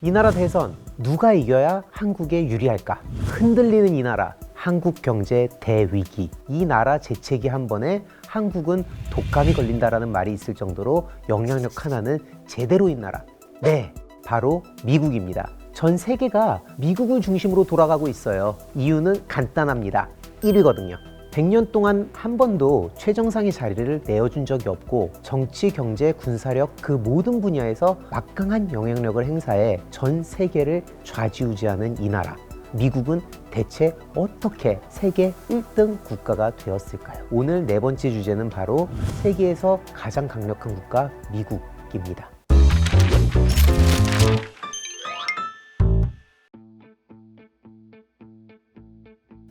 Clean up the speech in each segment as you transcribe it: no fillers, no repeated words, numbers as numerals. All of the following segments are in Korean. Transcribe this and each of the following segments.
이 나라 대선 누가 이겨야 한국에 유리할까? 흔들리는 이 나라, 한국 경제 대위기. 이 나라 재채기 한 번에 한국은 독감이 걸린다라는 말이 있을 정도로 영향력 하나는 제대로인 나라. 네, 바로 미국입니다. 전 세계가 미국을 중심으로 돌아가고 있어요. 이유는 간단합니다. 1위거든요. 100년 동안 한 번도 최정상의 자리를 내어준 적이 없고 정치, 경제, 군사력 그 모든 분야에서 막강한 영향력을 행사해 전 세계를 좌지우지하는 이 나라. 미국은 대체 어떻게 세계 1등 국가가 되었을까요? 오늘 네 번째 주제는 바로 세계에서 가장 강력한 국가 미국입니다.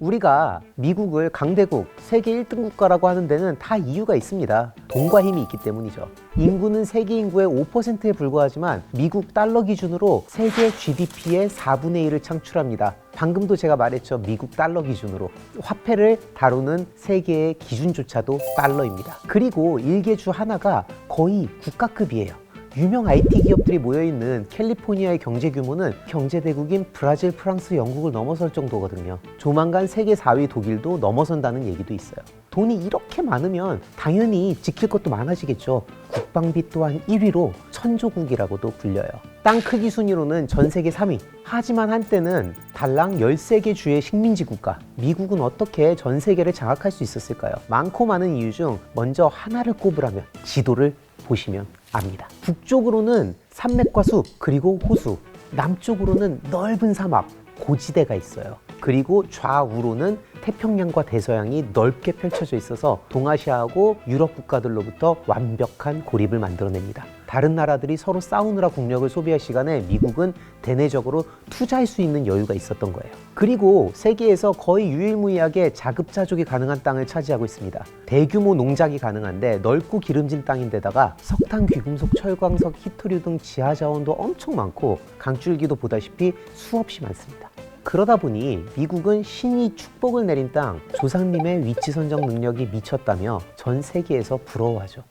우리가 미국을 강대국, 세계 1등 국가라고 하는 데는 다 이유가 있습니다. 돈과 힘이 있기 때문이죠. 인구는 세계 인구의 5%에 불과하지만 미국 달러 기준으로 세계 GDP의 4분의 1을 창출합니다. 방금도 제가 말했죠. 미국 달러 기준으로. 화폐를 다루는 세계의 기준조차도 달러입니다. 그리고 일개주 하나가 거의 국가급이에요. 유명 IT 기업들이 모여있는 캘리포니아의 경제 규모는 경제대국인 브라질, 프랑스, 영국을 넘어설 정도거든요. 조만간 세계 4위 독일도 넘어선다는 얘기도 있어요. 돈이 이렇게 많으면 당연히 지킬 것도 많아지겠죠. 국방비 또한 1위로 천조국이라고도 불려요. 땅 크기 순위로는 전 세계 3위. 하지만 한때는 달랑 13개 주의 식민지 국가. 미국은 어떻게 전 세계를 장악할 수 있었을까요? 많고 많은 이유 중 먼저 하나를 꼽으라면 지도를 보시면 압니다. 북쪽으로는 산맥과 숲, 그리고 호수, 남쪽으로는 넓은 사막, 고지대가 있어요. 그리고 좌우로는 태평양과 대서양이 넓게 펼쳐져 있어서 동아시아하고 유럽 국가들로부터 완벽한 고립을 만들어냅니다. 다른 나라들이 서로 싸우느라 국력을 소비할 시간에 미국은 대내적으로 투자할 수 있는 여유가 있었던 거예요. 그리고 세계에서 거의 유일무이하게 자급자족이 가능한 땅을 차지하고 있습니다. 대규모 농작이 가능한데 넓고 기름진 땅인데다가 석탄, 귀금속, 철광석, 히토류 등 지하 자원도 엄청 많고 강줄기도 보다시피 수없이 많습니다. 그러다 보니 미국은 신이 축복을 내린 땅, 조상님의 위치 선정 능력이 미쳤다며 전 세계에서 부러워하죠.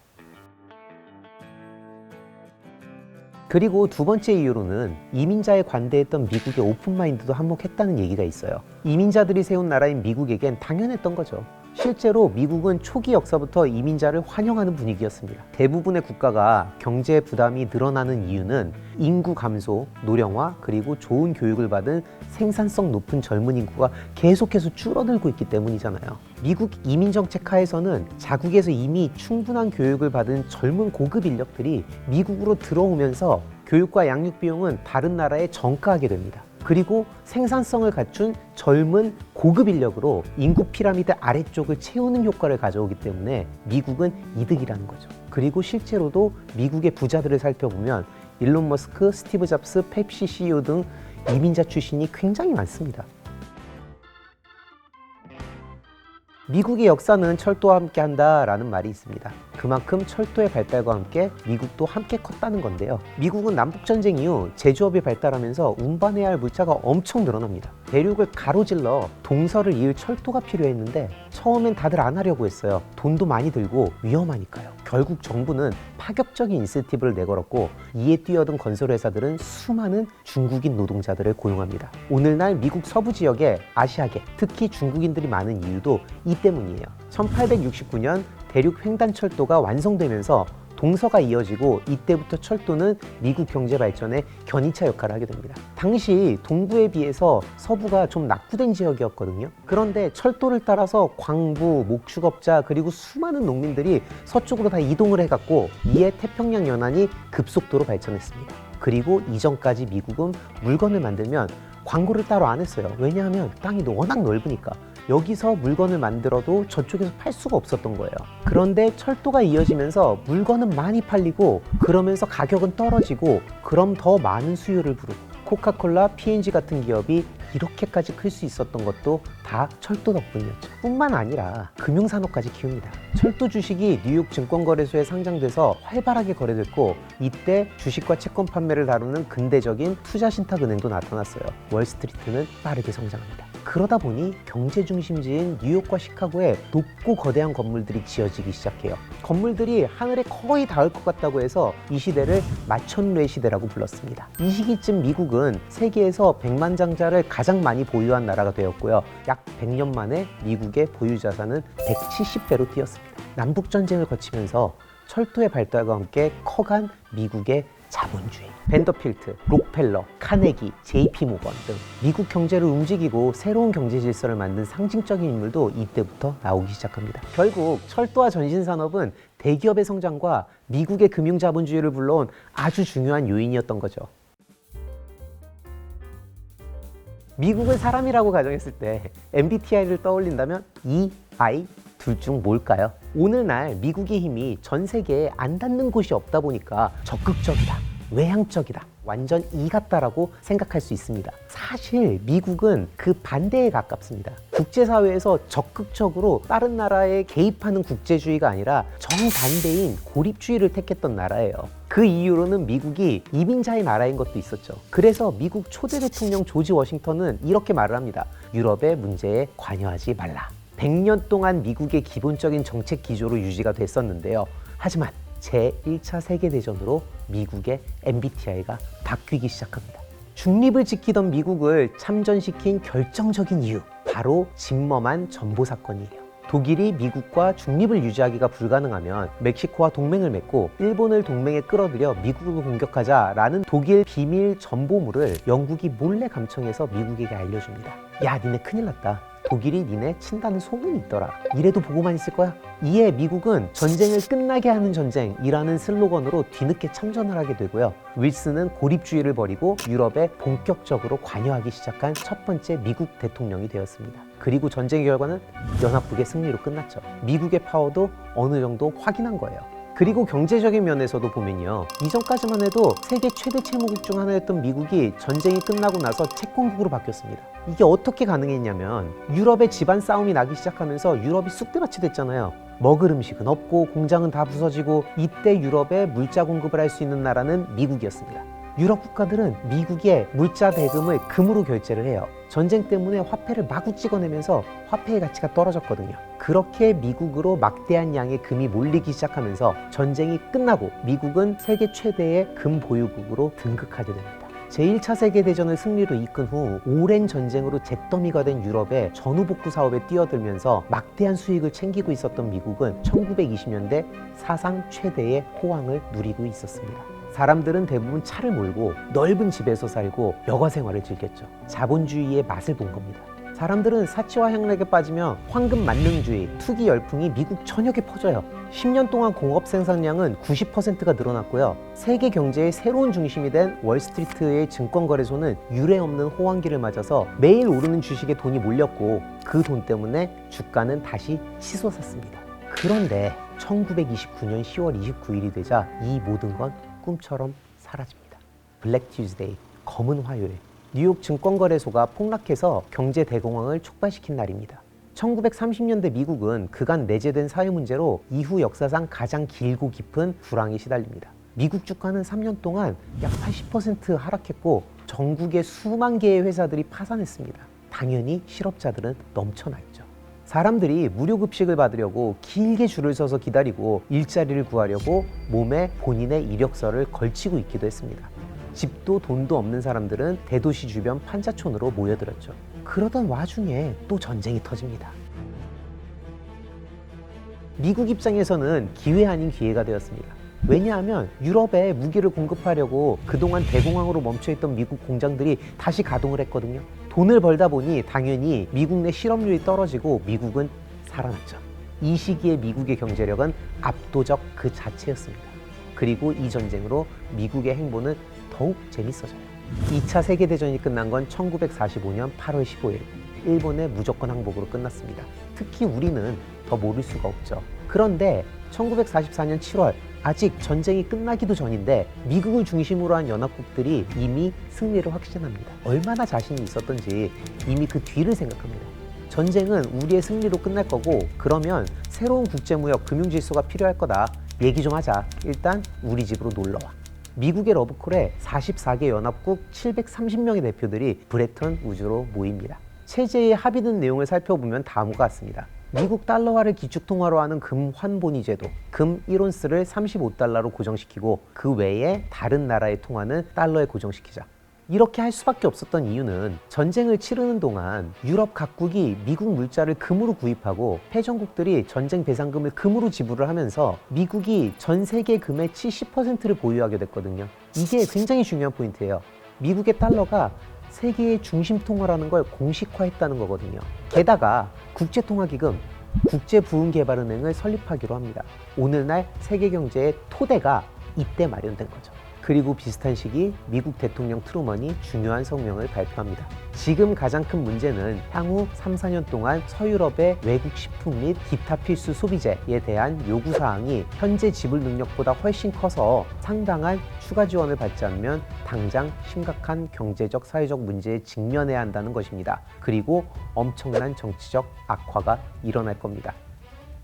그리고 두 번째 이유로는 이민자에 관대했던 미국의 오픈마인드도 한몫했다는 얘기가 있어요. 이민자들이 세운 나라인 미국에겐 당연했던 거죠. 실제로 미국은 초기 역사부터 이민자를 환영하는 분위기였습니다. 대부분의 국가가 경제 부담이 늘어나는 이유는 인구 감소, 노령화, 그리고 좋은 교육을 받은 생산성 높은 젊은 인구가 계속해서 줄어들고 있기 때문이잖아요. 미국 이민정책 하에서는 자국에서 이미 충분한 교육을 받은 젊은 고급 인력들이 미국으로 들어오면서 교육과 양육 비용은 다른 나라에 전가하게 됩니다. 그리고 생산성을 갖춘 젊은 고급 인력으로 인구 피라미드 아래쪽을 채우는 효과를 가져오기 때문에 미국은 이득이라는 거죠. 그리고 실제로도 미국의 부자들을 살펴보면 일론 머스크, 스티브 잡스, 펩시 CEO 등 이민자 출신이 굉장히 많습니다. 미국의 역사는 철도와 함께 한다라는 말이 있습니다. 그만큼 철도의 발달과 함께 미국도 함께 컸다는 건데요. 미국은 남북전쟁 이후 제조업이 발달하면서 운반해야 할 물자가 엄청 늘어납니다. 대륙을 가로질러 동서를 이을 철도가 필요했는데 처음엔 다들 안 하려고 했어요. 돈도 많이 들고 위험하니까요. 결국 정부는 파격적인 인센티브를 내걸었고 이에 뛰어든 건설회사들은 수많은 중국인 노동자들을 고용합니다. 오늘날 미국 서부 지역에 아시아계, 특히 중국인들이 많은 이유도 이 때문이에요. 1869년 대륙 횡단철도가 완성되면서 동서가 이어지고 이때부터 철도는 미국 경제 발전에 견인차 역할을 하게 됩니다. 당시 동부에 비해서 서부가 좀 낙후된 지역이었거든요. 그런데 철도를 따라서 광부, 목축업자 그리고 수많은 농민들이 서쪽으로 다 이동을 해갔고 이에 태평양 연안이 급속도로 발전했습니다. 그리고 이전까지 미국은 물건을 만들면 광고를 따로 안 했어요. 왜냐하면 땅이 워낙 넓으니까. 여기서 물건을 만들어도 저쪽에서 팔 수가 없었던 거예요. 그런데 철도가 이어지면서 물건은 많이 팔리고 그러면서 가격은 떨어지고 그럼 더 많은 수요를 부르고 코카콜라, P&G 같은 기업이 이렇게까지 클 수 있었던 것도 다 철도 덕분이었죠. 뿐만 아니라 금융산업까지 키웁니다. 철도 주식이 뉴욕 증권거래소에 상장돼서 활발하게 거래됐고 이때 주식과 채권 판매를 다루는 근대적인 투자신탁은행도 나타났어요. 월스트리트는 빠르게 성장합니다. 그러다 보니 경제 중심지인 뉴욕과 시카고에 높고 거대한 건물들이 지어지기 시작해요. 건물들이 하늘에 거의 닿을 것 같다고 해서 이 시대를 마천루의 시대라고 불렀습니다. 이 시기쯤 미국은 세계에서 백만장자를 가장 많이 보유한 나라가 되었고요. 약 100년 만에 미국의 보유 자산은 170배로 뛰었습니다. 남북전쟁을 거치면서 철도의 발달과 함께 커간 미국의 자본주의. 벤더필트, 록펠러, 카네기, JP모건 등 미국 경제를 움직이고 새로운 경제 질서를 만든 상징적인 인물도 이때부터 나오기 시작합니다. 결국 철도와 전신산업은 대기업의 성장과 미국의 금융자본주의를 불러온 아주 중요한 요인이었던 거죠. 미국은 사람이라고 가정했을 때 MBTI를 떠올린다면 E, I 둘 중 뭘까요? 오늘날 미국의 힘이 전 세계에 안 닿는 곳이 없다 보니까 적극적이다, 외향적이다, 완전 E 같다라고 생각할 수 있습니다. 사실 미국은 그 반대에 가깝습니다. 국제사회에서 적극적으로 다른 나라에 개입하는 국제주의가 아니라 정반대인 고립주의를 택했던 나라예요. 그 이유로는 미국이 이민자의 나라인 것도 있었죠. 그래서 미국 초대 대통령 조지 워싱턴은 이렇게 말을 합니다. 유럽의 문제에 관여하지 말라. 100년 동안 미국의 기본적인 정책 기조로 유지가 됐었는데요. 하지만 제1차 세계대전으로 미국의 MBTI가 바뀌기 시작합니다. 중립을 지키던 미국을 참전시킨 결정적인 이유, 바로 진범한 전보 사건이에요. 독일이 미국과 중립을 유지하기가 불가능하면 멕시코와 동맹을 맺고 일본을 동맹에 끌어들여 미국을 공격하자라는 독일 비밀 전보물을 영국이 몰래 감청해서 미국에게 알려줍니다. 야, 니네 큰일 났다. 독일이 니네 친다는 소문이 있더라. 이래도 보고만 있을 거야? 이에 미국은 전쟁을 끝나게 하는 전쟁이라는 슬로건으로 뒤늦게 참전을 하게 되고요. 윌슨은 고립주의를 버리고 유럽에 본격적으로 관여하기 시작한 첫 번째 미국 대통령이 되었습니다. 그리고 전쟁의 결과는 연합국의 승리로 끝났죠. 미국의 파워도 어느 정도 확인한 거예요. 그리고 경제적인 면에서도 보면요. 이전까지만 해도 세계 최대 채무국 중 하나였던 미국이 전쟁이 끝나고 나서 채권국으로 바뀌었습니다. 이게 어떻게 가능했냐면 유럽의 집안 싸움이 나기 시작하면서 유럽이 쑥대밭이 됐잖아요. 먹을 음식은 없고 공장은 다 부서지고 이때 유럽에 물자 공급을 할 수 있는 나라는 미국이었습니다. 유럽 국가들은 미국의 물자 대금을 금으로 결제를 해요. 전쟁 때문에 화폐를 마구 찍어내면서 화폐의 가치가 떨어졌거든요. 그렇게 미국으로 막대한 양의 금이 몰리기 시작하면서 전쟁이 끝나고 미국은 세계 최대의 금 보유국으로 등극하게 됩니다. 제1차 세계대전을 승리로 이끈 후 오랜 전쟁으로 잿더미가 된 유럽의 전후복구 사업에 뛰어들면서 막대한 수익을 챙기고 있었던 미국은 1920년대 사상 최대의 호황을 누리고 있었습니다. 사람들은 대부분 차를 몰고 넓은 집에서 살고 여가 생활을 즐겼죠. 자본주의의 맛을 본 겁니다. 사람들은 사치와 향락에 빠지며 황금 만능주의, 투기 열풍이 미국 전역에 퍼져요. 10년 동안 공업 생산량은 90%가 늘어났고요. 세계 경제의 새로운 중심이 된 월스트리트의 증권거래소는 유례없는 호황기를 맞아서 매일 오르는 주식에 돈이 몰렸고 그 돈 때문에 주가는 다시 치솟았습니다. 그런데 1929년 10월 29일이 되자 이 모든 건 꿈처럼 사라집니다. 블랙 튜즈데이, 검은 화요일. 뉴욕 증권거래소가 폭락해서 경제 대공황을 촉발시킨 날입니다. 1930년대 미국은 그간 내재된 사회 문제로 이후 역사상 가장 길고 깊은 불황에 시달립니다. 미국 주가는 3년 동안 약 80% 하락했고 전국의 수만 개의 회사들이 파산했습니다. 당연히 실업자들은 넘쳐났죠. 사람들이 무료급식을 받으려고 길게 줄을 서서 기다리고 일자리를 구하려고 몸에 본인의 이력서를 걸치고 있기도 했습니다. 집도 돈도 없는 사람들은 대도시 주변 판자촌으로 모여들었죠. 그러던 와중에 또 전쟁이 터집니다. 미국 입장에서는 기회 아닌 기회가 되었습니다. 왜냐하면 유럽에 무기를 공급하려고 그동안 대공황으로 멈춰있던 미국 공장들이 다시 가동을 했거든요. 돈을 벌다 보니 당연히 미국 내 실업률이 떨어지고 미국은 살아났죠. 이 시기에 미국의 경제력은 압도적 그 자체였습니다. 그리고 이 전쟁으로 미국의 행보는 더욱 재밌어져요. 2차 세계대전이 끝난 건 1945년 8월 15일 일본의 무조건 항복으로 끝났습니다. 특히 우리는 더 모를 수가 없죠. 그런데 1944년 7월 아직 전쟁이 끝나기도 전인데 미국을 중심으로 한 연합국들이 이미 승리를 확신합니다. 얼마나 자신이 있었던지 이미 그 뒤를 생각합니다. 전쟁은 우리의 승리로 끝날 거고 그러면 새로운 국제무역 금융질서가 필요할 거다. 얘기 좀 하자. 일단 우리 집으로 놀러와. 미국의 러브콜에 44개 연합국 730명의 대표들이 브레턴 우즈로 모입니다. 체제에 합의된 내용을 살펴보면 다음과 같습니다. 미국 달러화를 기축통화로 하는 금 환본위 제도, 금 1온스를 35달러로 고정시키고 그 외에 다른 나라의 통화는 달러에 고정시키자. 이렇게 할 수밖에 없었던 이유는 전쟁을 치르는 동안 유럽 각국이 미국 물자를 금으로 구입하고 패전국들이 전쟁 배상금을 금으로 지불을 하면서 미국이 전 세계 금의 70%를 보유하게 됐거든요. 이게 굉장히 중요한 포인트예요. 미국의 달러가 세계의 중심 통화라는 걸 공식화했다는 거거든요. 게다가 국제통화기금, 국제부흥개발은행을 설립하기로 합니다. 오늘날 세계 경제의 토대가 이때 마련된 거죠. 그리고 비슷한 시기 미국 대통령 트루먼이 중요한 성명을 발표합니다. 지금 가장 큰 문제는 향후 3, 4년 동안 서유럽의 외국 식품 및 기타 필수 소비재에 대한 요구사항이 현재 지불 능력보다 훨씬 커서 상당한 추가 지원을 받지 않으면 당장 심각한 경제적, 사회적 문제에 직면해야 한다는 것입니다. 그리고 엄청난 정치적 악화가 일어날 겁니다.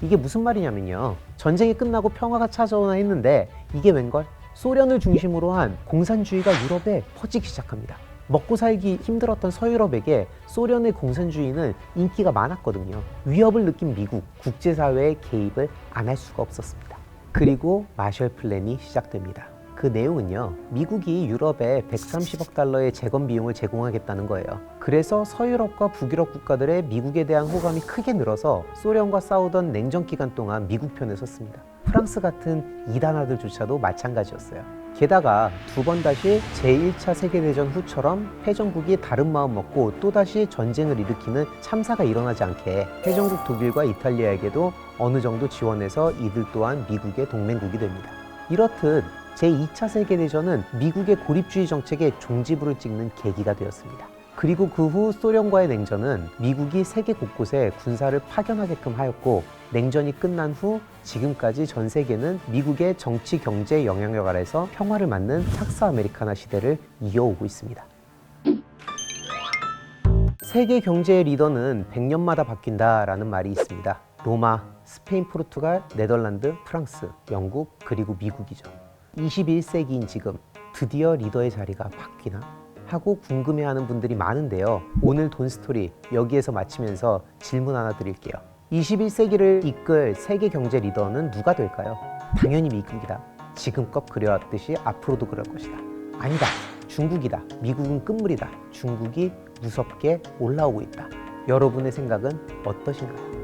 이게 무슨 말이냐면요. 전쟁이 끝나고 평화가 찾아오나 했는데 이게 웬걸? 소련을 중심으로 한 공산주의가 유럽에 퍼지기 시작합니다. 먹고 살기 힘들었던 서유럽에게 소련의 공산주의는 인기가 많았거든요. 위협을 느낀 미국, 국제사회의 개입을 안 할 수가 없었습니다. 그리고 마셜 플랜이 시작됩니다. 그 내용은요, 미국이 유럽에 130억 달러의 재건 비용을 제공하겠다는 거예요. 그래서 서유럽과 북유럽 국가들의 미국에 대한 호감이 크게 늘어서 소련과 싸우던 냉전 기간 동안 미국 편에 섰습니다. 프랑스 같은 이단아들조차도 마찬가지였어요. 게다가 두 번 다시 제1차 세계대전 후처럼 패전국이 다른 마음 먹고 또다시 전쟁을 일으키는 참사가 일어나지 않게 패전국 독일과 이탈리아에게도 어느 정도 지원해서 이들 또한 미국의 동맹국이 됩니다. 이렇듯 제2차 세계대전은 미국의 고립주의 정책에 종지부를 찍는 계기가 되었습니다. 그리고 그 후 소련과의 냉전은 미국이 세계 곳곳에 군사를 파견하게끔 하였고, 냉전이 끝난 후 지금까지 전 세계는 미국의 정치 경제 영향력 아래서 평화를 맞는 팍스 아메리카나 시대를 이어오고 있습니다. 세계 경제의 리더는 100년마다 바뀐다라는 말이 있습니다. 로마, 스페인, 포르투갈, 네덜란드, 프랑스, 영국, 그리고 미국이죠. 21세기인 지금 드디어 리더의 자리가 바뀌나? 하고 궁금해하는 분들이 많은데요. 오늘 돈스토리 여기에서 마치면서 질문 하나 드릴게요. 21세기를 이끌 세계 경제 리더는 누가 될까요? 당연히 미국이다. 지금껏 그래왔듯이 앞으로도 그럴 것이다. 아니다. 중국이다. 미국은 끝물이다. 중국이 무섭게 올라오고 있다. 여러분의 생각은 어떠신가요?